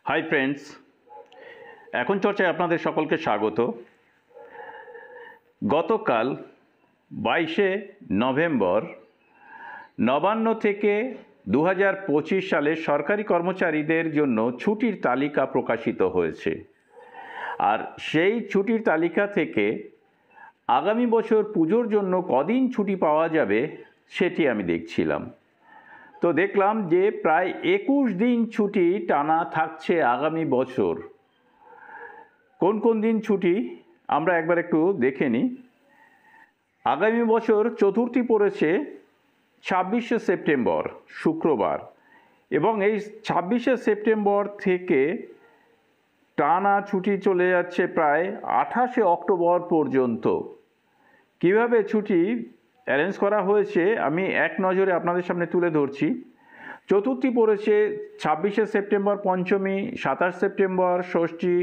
Hi friends, এখন চর্চায় আপনাদের সকলকে স্বাগত। গতকাল 22শে নভেম্বর নবান্ন থেকে 2025 সালে সরকারি কর্মচারীদের জন্য ছুটির তালিকা প্রকাশিত হয়েছে। আর সেই ছুটির তালিকা থেকে আগামী বছর পুজোর জন্য কদিন ছুটি পাওয়া যাবে সেটি আমি দেখছিলাম। তো দেখলাম যে প্রায় 21 দিন ছুটি টানা থাকছে আগামী বছর। কোন কোন দিন ছুটি আমরা একবার একটু দেখে নিই। আগামী বছর চতুর্থী পড়েছে 26শে সেপ্টেম্বর শুক্রবার, এবং এই 26শে সেপ্টেম্বর থেকে টানা ছুটি চলে যাচ্ছে প্রায় 28শে অক্টোবর পর্যন্ত। কিভাবে ছুটি অ্যারেঞ্জ করা হয়েছে আমি এক নজরে আপনাদের সামনে তুলে ধরছি। চতুর্থী পড়েছে 26শে সেপ্টেম্বর, পঞ্চমী 27 সেপ্টেম্বর, ষষ্ঠী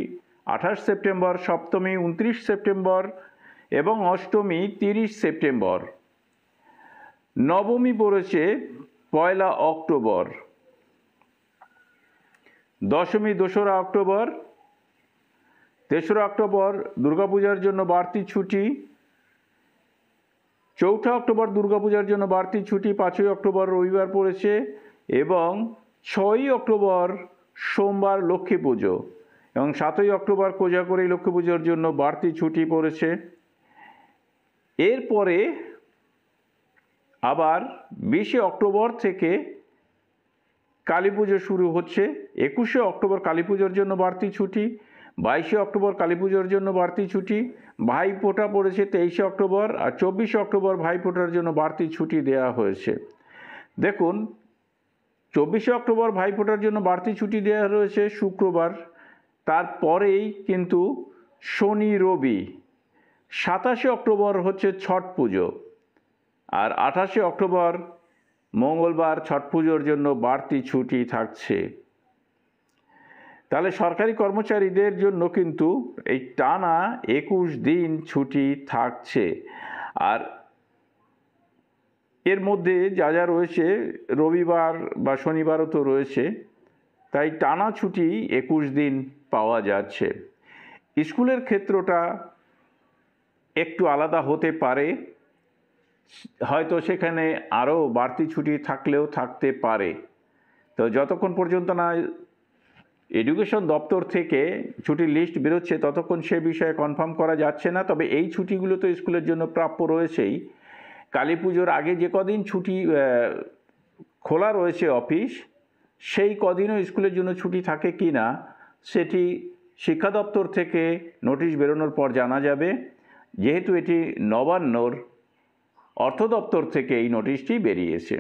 28 সেপ্টেম্বর, সপ্তমী 29 সেপ্টেম্বর এবং অষ্টমী 30 সেপ্টেম্বর। নবমী পড়েছে 1 অক্টোবর, দশমী 2রা অক্টোবর, 3রা অক্টোবর দুর্গাপূজার জন্য বাড়তি ছুটি, 4 অক্টোবর দুর্গাপূজার জন্য বাড়তি ছুটি, 5 অক্টোবর রবিবার পড়েছে এবং 6 অক্টোবর সোমবার লক্ষ্মী পুজো, এবং 7 অক্টোবর কোজাগরী লক্ষ্মী পুজোর জন্য বাড়তি ছুটি পড়েছে। এরপরে আবার 20 অক্টোবর থেকে কালী পুজো শুরু হচ্ছে। 21 অক্টোবর কালী পুজোর জন্য বাড়তি ছুটি, 22 অক্টোবর কালী পুজোর জন্য বাড়তি ছুটি, ভাইফোঁটা পড়েছে 23 অক্টোবর, আর 24 অক্টোবর ভাইফোঁটার জন্য বাড়তি ছুটি দেওয়া হয়েছে। দেখুন, 24 অক্টোবর ভাইফোঁটার জন্য বাড়তি ছুটি দেওয়া রয়েছে শুক্রবার, তারপরেই কিন্তু শনি রবি। 27 অক্টোবর হচ্ছে ছট পুজো, আর 28 অক্টোবর মঙ্গলবার ছট পুজোর জন্য বাড়তি ছুটি থাকছে। তাহলে সরকারি কর্মচারীদের জন্য কিন্তু এই টানা 21 দিন ছুটি থাকছে। আর এর মধ্যে যা যা রয়েছে, রবিবার বা শনিবারও তো রয়েছে, তাই টানা ছুটি 21 দিন পাওয়া যাচ্ছে। স্কুলের ক্ষেত্রটা একটু আলাদা হতে পারে, হয়তো সেখানে আরও বাড়তি ছুটি থাকলেও থাকতে পারে। তো যতক্ষণ পর্যন্ত না এডুকেশন দপ্তর থেকে ছুটির লিস্ট বেরোচ্ছে ততক্ষণ সে বিষয়ে কনফার্ম করা যাচ্ছে না। তবে এই ছুটিগুলো তো স্কুলের জন্য প্রাপ্য রয়েছেই। কালী পুজোর আগে যে কদিন ছুটি খোলা রয়েছে অফিস, সেই কদিনও স্কুলের জন্য ছুটি থাকে কি না সেটি শিক্ষা দপ্তর থেকে নোটিশ বেরোনোর পর জানা যাবে, যেহেতু এটি নবান্নর অর্থ দপ্তর থেকে এই নোটিশটি বেরিয়েছে।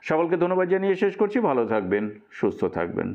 সকলকে ধন্যবাদ জানিয়ে শেষ করছি। ভালো থাকবেন, সুস্থ থাকবেন।